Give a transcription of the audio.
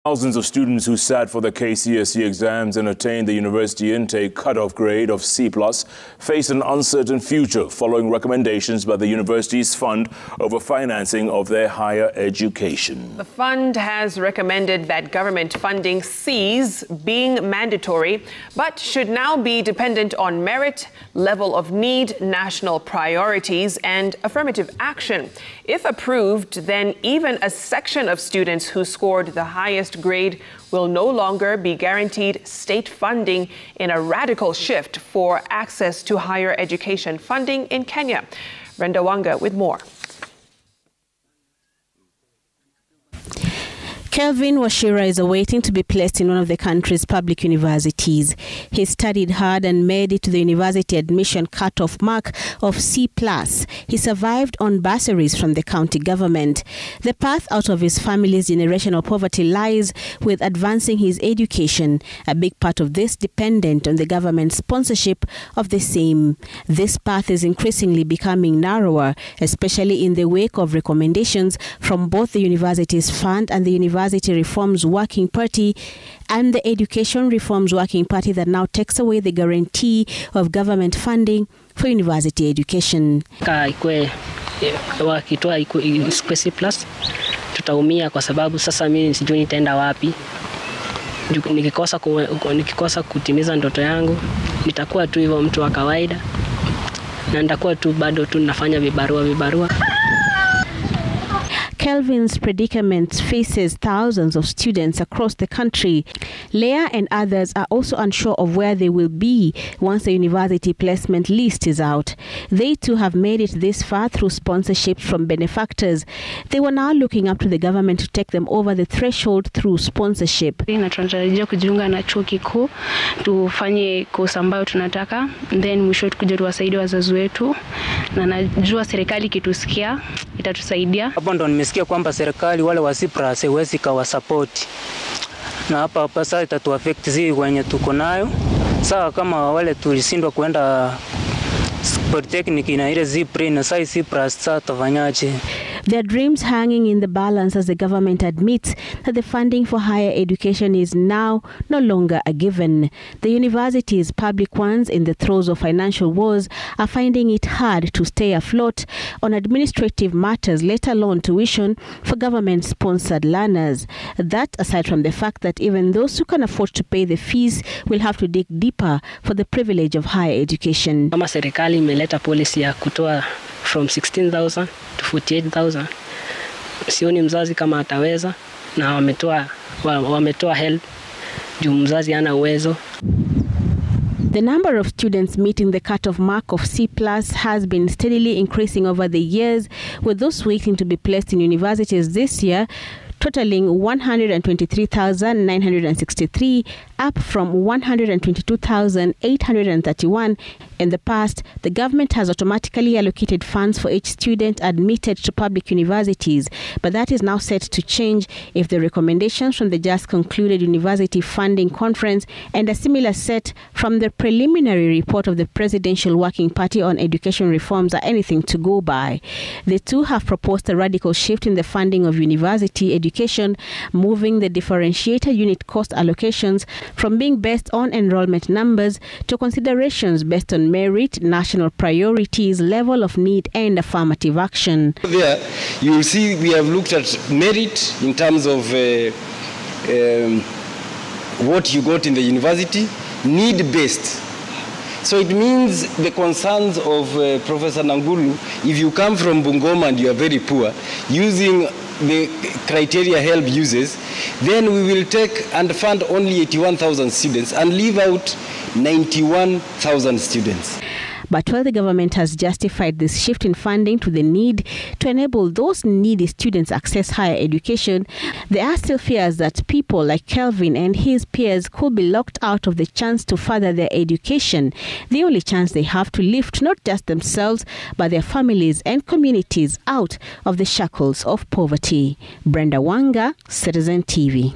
Thousands of students who sat for the KCSE exams and attained the university intake cutoff grade of C+ face an uncertain future following recommendations by the university's fund over financing of their higher education. The fund has recommended that government funding cease being mandatory, but should now be dependent on merit, level of need, national priorities, and affirmative action. If approved, then even a section of students who scored the highest grade will no longer be guaranteed state funding in a radical shift for access to higher education funding in Kenya. Brenda Wanga with more. Kelvin Washira is awaiting to be placed in one of the country's public universities. He studied hard and made it to the university admission cutoff mark of C+. He survived on bursaries from the county government. The path out of his family's generational poverty lies with advancing his education, a big part of this dependent on the government sponsorship of the same. This path is increasingly becoming narrower, especially in the wake of recommendations from both the university's fund and the University Reforms Working Party and the Education Reforms Working Party that now takes away the guarantee of government funding for university education. Wakitoa C+, tutaumia kwa sababu sasa mimi sijui nitaenda wapi. Nikikosa kutimiza ndoto yangu, nitakuwa tu hivyo mtu wa kawaida na nitakuwa tu bado tu nafanya vibarua. Kelvin's predicament faces thousands of students across the country. Leah and others are also unsure of where they will be once the university placement list is out. They too have made it this far through sponsorship from benefactors. They were now looking up to the government to take them over the threshold through sponsorship. Tunatarajia kujiunga na chuo kikuu, tufanye kosa ambayo tunataka, then mwisho tukuje tuwasaidie wazazi wetu, na najua serikali kitusikia itatusaidia. Hapo ndo nimesikia kwamba serikali wale wa C+ haiwezi kawa support. Na hapa sasa itatuaffect sisi wenye tuko nayo. Sawa kama wale tulishindwa kwenda polytechnic na ile C+ na sai C+ sasa tafanyaje? Their dreams hanging in the balance as the government admits that the funding for higher education is now no longer a given. The universities, public ones in the throes of financial woes, are finding it hard to stay afloat on administrative matters, let alone tuition for government-sponsored learners. That aside from the fact that even those who can afford to pay the fees will have to dig deeper for the privilege of higher education. Kama serikali imeleta policy ya kutoa from 16,000 to 48,000. Sioni mzazi kama ataweza, na wametoa help juu mzazi hana uwezo. The number of students meeting the cutoff mark of C+ has been steadily increasing over the years, with those waiting to be placed in universities this year totaling 123,963, up from 122,831. In the past, the government has automatically allocated funds for each student admitted to public universities, but that is now set to change if the recommendations from the just concluded University Funding Conference and a similar set from the preliminary report of the Presidential Working Party on Education Reforms are anything to go by. The two have proposed a radical shift in the funding of university education, moving the differentiated unit cost allocations from being based on enrollment numbers to considerations based on merit, national priorities, level of need, and affirmative action. There, you will see we have looked at merit in terms of what you got in the university, need-based. So it means the concerns of Professor Nangulu, if you come from Bungoma and you are very poor, using the criteria HELB uses, then we will take and fund only 81,000 students and leave out 91,000 students. But while the government has justified this shift in funding to the need to enable those needy students access higher education, there are still fears that people like Kelvin and his peers could be locked out of the chance to further their education, the only chance they have to lift not just themselves but their families and communities out of the shackles of poverty. Brenda Wanga, Citizen TV.